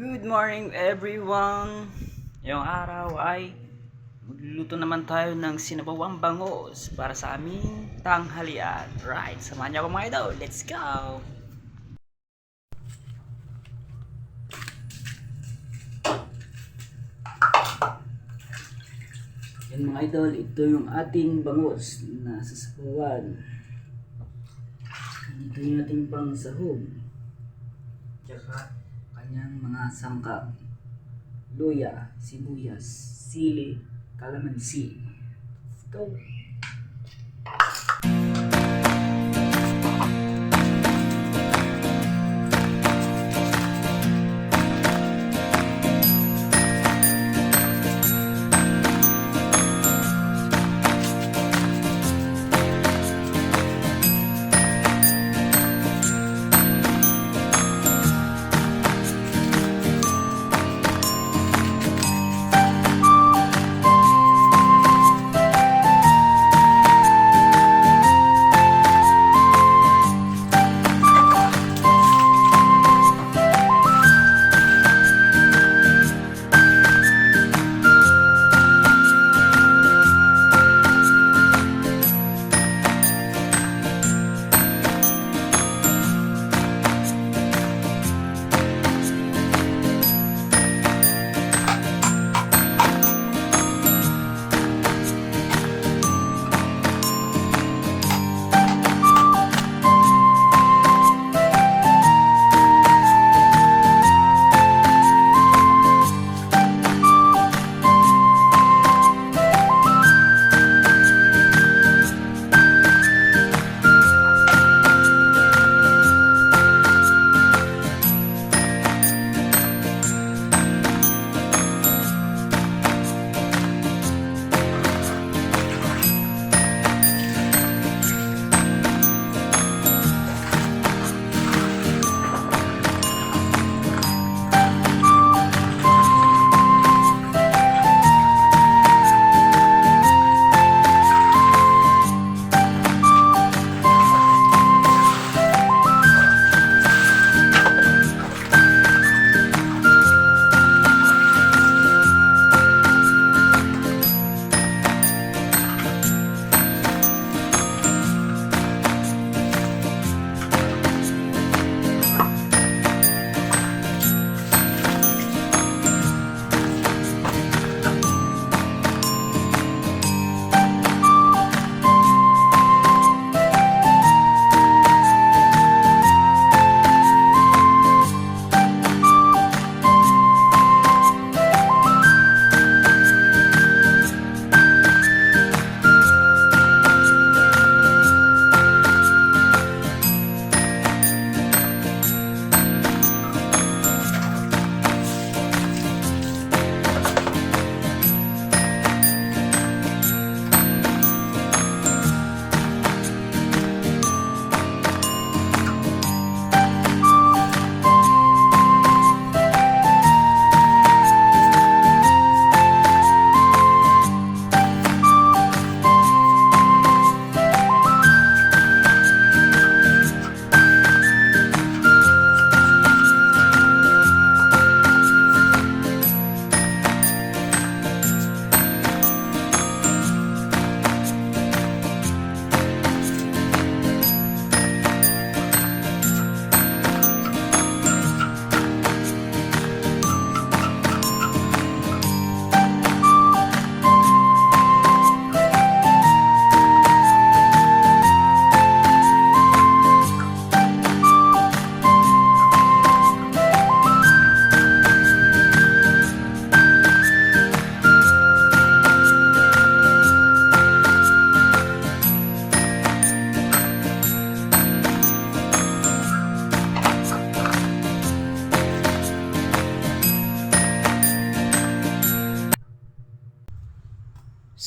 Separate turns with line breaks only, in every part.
Good morning everyone! Ngayong araw ay magluluto naman tayo ng sinabawang bangus para sa aming tanghalian. Right, samahan niyo ako mga idol. Let's go! Yan mga idol, ito yung ating bangus na sasabawan. Ito yung ating pang sahog. Tsaka kanyang mga sangkap. Luya, sibuyas, sili, kalamansi. Let's go!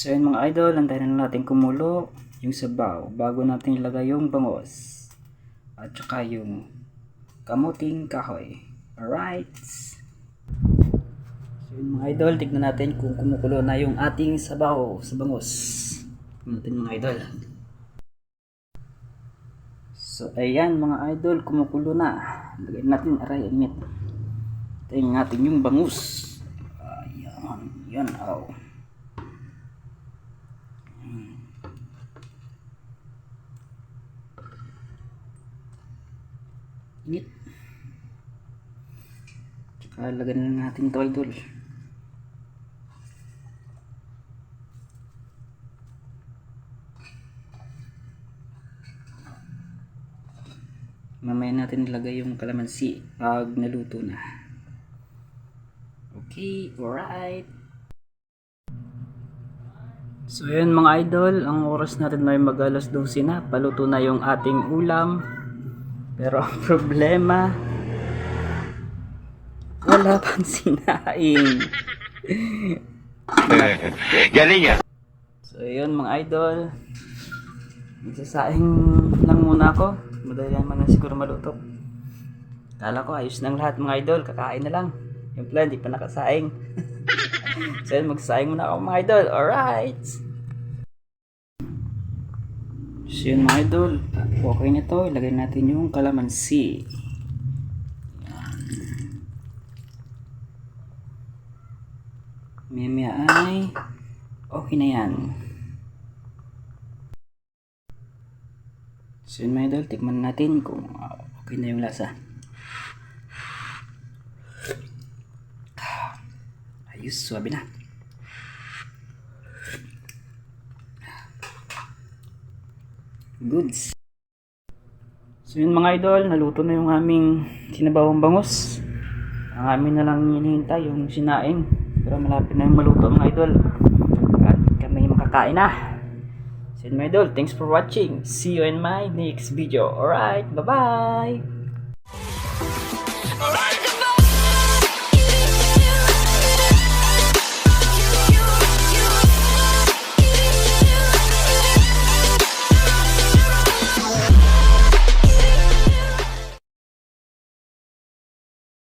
So yun mga idol, antayin na natin kumulo yung sabaw bago natin ilagay yung bangos at saka yung kamuting kahoy. Alright. So yun mga idol, tignan natin kung kumukulo na yung ating sabaw sa bangos. Tignan natin mga idol. So ayan mga idol, kumukulo na. Lagyan natin aray init. Tingnan natin yung bangus. Ayan, yan oh. Init. Tsaka lagyan na natin ito, idol. Mamaya natin ilagay yung kalamansi pag naluto na. Okay, alright. So yun mga idol, ang oras natin ay mag-alas 12 na. Paluto na yung ating ulam. Pero ang problema, wala pang sinaing.
Galing ah.
So yun mga idol, magsasaing lang muna ako. Madali naman na siguro maluto. Kala ko ayos ng lahat mga idol, kakain na lang. Yung plan, di pa nakasaing. So yun, magsasaing muna ako mga idol. Alright! So yun mga idol, okay na to. Ilagay natin yung kalamansi. Maya ay okay na yan. So yun mga idol, tikman natin kung okay na yung lasa. Ayos, suwabe na. Goods. So yun mga idol, naluto na yung aming sinabawang bangus. Ang amin na lang hinihintay yung sinaing. Pero malapit na yung maluto mga idol. At kami makakain na. So yun mga idol, thanks for watching. See you in my next video. Alright, bye bye!